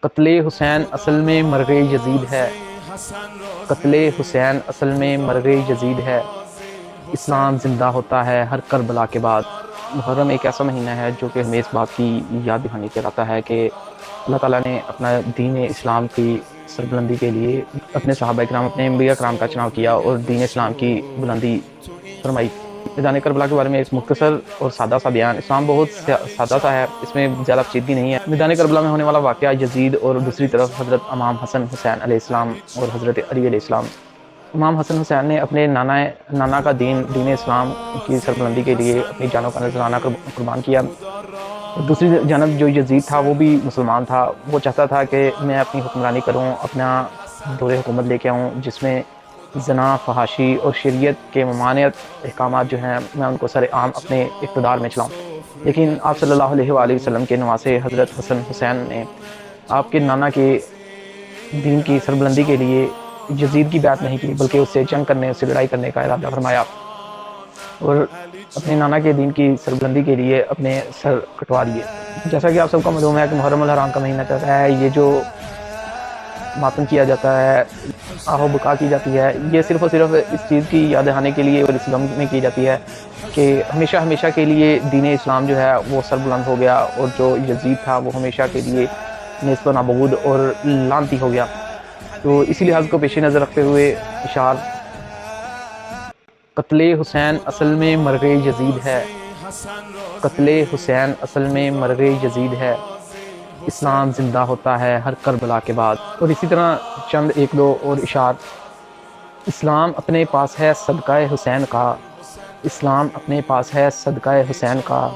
قتل حسین اصل میں مرغ یزید ہے۔ قتل حسین اصل میں مرغ یزید ہے۔ اسلام زندہ ہوتا ہے ہر کربلا کے بعد۔ محرم ایک ایسا مہینہ ہے جو کہ ہمیں اس بات کی یاد دہانی کراتا ہے کہ اللہ تعالیٰ نے اپنا دین اسلام کی سربلندی کے لیے اپنے صحابہ کرام، اپنے انبیاء کرام کا چناؤ کیا اور دین اسلام کی بلندی فرمائی۔ میدان کربلا کے بارے میں ایک مختصر اور سادہ سا بیان۔ اسلام بہت سادہ سا ہے، اس میں زیادہ پیچیدگی نہیں ہے۔ میدان کربلا میں ہونے والا واقعہ یزید اور دوسری طرف حضرت امام حسن حسین علیہ السلام اور حضرت علی علیہ السلام۔ امام حسن حسین نے اپنے نانا کا دین اسلام کی سربلندی کے لیے اپنی جانوں کا نذرانہ قربان کیا۔ دوسری جانب جو یزید تھا وہ بھی مسلمان تھا، وہ چاہتا تھا کہ میں اپنی حکمرانی کروں، اپنا دور حکومت لے کے آؤں جس میں زنا، فحاشی اور شریعت کے ممانعت احکامات جو ہیں میں ان کو سر عام اپنے اقتدار میں چلاؤں۔ لیکن آپ صلی اللہ علیہ وآلہ وسلم کے نواسے حضرت حسن حسین نے آپ کے نانا کے دین کی سربلندی کے لیے یزید کی بیعت نہیں کی، بلکہ اس سے جنگ کرنے، اس سے لڑائی کرنے کا ارادہ فرمایا اور اپنے نانا کے دین کی سربلندی کے لیے اپنے سر کٹوا دیے۔ جیسا کہ آپ سب کو معلوم ہے کہ محرم الحرام کا مہینہ چلتا ہے، یہ جو ماتم کیا جاتا ہے، آہو بکا کی جاتی ہے، یہ صرف اور صرف اس چیز کی یاد دہانی کے لیے اور اس غم میں کی جاتی ہے کہ ہمیشہ کے لیے دین اسلام جو ہے وہ سربلند ہو گیا اور جو یزید تھا وہ ہمیشہ کے لیے نیست و نابود اور لعنتی ہو گیا۔ تو اسی لحاظ کو پیش نظر رکھتے ہوئے اشعار: قتل حسین اصل میں مرغ یزید ہے۔ قتل حسین اصل میں مرغ یزید ہے۔ اسلام زندہ ہوتا ہے ہر کربلا کے بعد۔ اور اسی طرح چند ایک دو اور اشعار: اسلام اپنے پاس ہے صدقہ حسین کا، اسلام اپنے پاس ہے صدقہ حسین کا،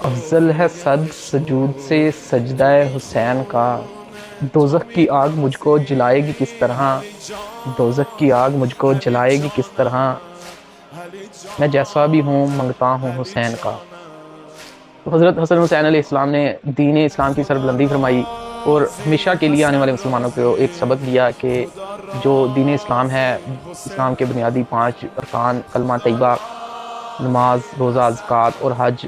افضل ہے صد سجود سے سجدہ حسین کا۔ دوزخ کی آگ مجھ کو جلائے گی کس طرح، دوزخ کی آگ مجھ کو جلائے گی کس طرح، میں جیسا بھی ہوں منگتا ہوں حسین کا۔ حضرت حسن حسین علیہ السلام نے دین اسلام کی سربلندی فرمائی اور ہمیشہ کے لیے آنے والے مسلمانوں کو ایک سبق دیا کہ جو دین اسلام ہے، اسلام کے بنیادی 5 ارکان کلمہ طیبہ، نماز، روزہ، زکوٰۃ اور حج۔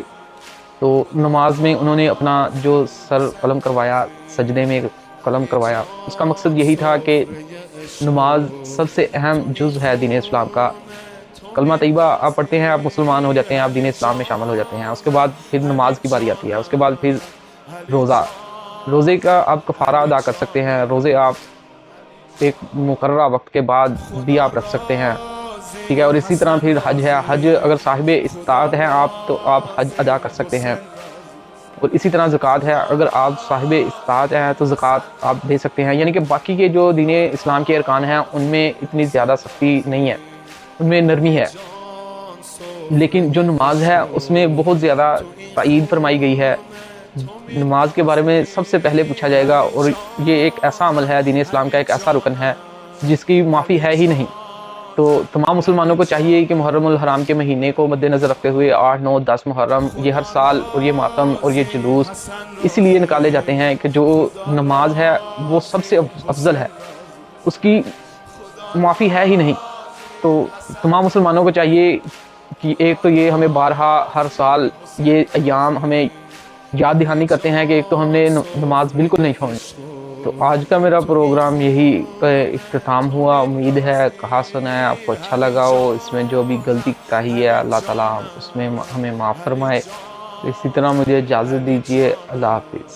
تو نماز میں انہوں نے اپنا جو سر قلم کروایا، سجدے میں قلم کروایا، اس کا مقصد یہی تھا کہ نماز سب سے اہم جز ہے دین اسلام کا۔ کلمہ طیبہ آپ پڑھتے ہیں، آپ مسلمان ہو جاتے ہیں، آپ دین اسلام میں شامل ہو جاتے ہیں۔ اس کے بعد پھر نماز کی باری آتی ہے، اس کے بعد پھر روزے کا آپ کفارہ ادا کر سکتے ہیں، روزے آپ ایک مقررہ وقت کے بعد بھی آپ رکھ سکتے ہیں، ٹھیک ہے۔ اور اسی طرح پھر حج ہے، حج اگر صاحب استطاعت ہیں آپ تو آپ حج ادا کر سکتے ہیں۔ اور اسی طرح زکوٰۃ ہے، اگر آپ صاحب استطاعت ہیں تو زکوٰۃ آپ دے سکتے ہیں۔ یعنی کہ باقی کے جو دین اسلام کے ارکان ہیں ان میں اتنی زیادہ سختی نہیں ہے، ان میں نرمی ہے، لیکن جو نماز ہے اس میں بہت زیادہ تائید فرمائی گئی ہے۔ نماز کے بارے میں سب سے پہلے پوچھا جائے گا، اور یہ ایک ایسا عمل ہے، دین اسلام کا ایک ایسا رکن ہے جس کی معافی ہے ہی نہیں۔ تو تمام مسلمانوں کو چاہیے کہ محرم الحرام کے مہینے کو مد نظر رکھتے ہوئے 8، 9، 10 محرم یہ ہر سال اور یہ ماتم اور یہ جلوس اس لیے نکالے جاتے ہیں کہ جو نماز ہے وہ سب سے افضل ہے، اس کی معافی ہے ہی نہیں۔ تو تمام مسلمانوں کو چاہیے کہ ایک تو یہ ہمیں بارہا ہر سال یہ ایام ہمیں یاد دہانی کرتے ہیں کہ ایک تو ہم نے نماز بالکل نہیں چھوڑنی۔ تو آج کا میرا پروگرام یہی اختتام ہوا۔ امید ہے کہا سنا ہے آپ کو اچھا لگا ہو، اس میں جو بھی غلطی کہی ہے اللہ تعالیٰ اس میں ہمیں معاف فرمائے۔ اسی طرح مجھے اجازت دیجیے، اللہ حافظ۔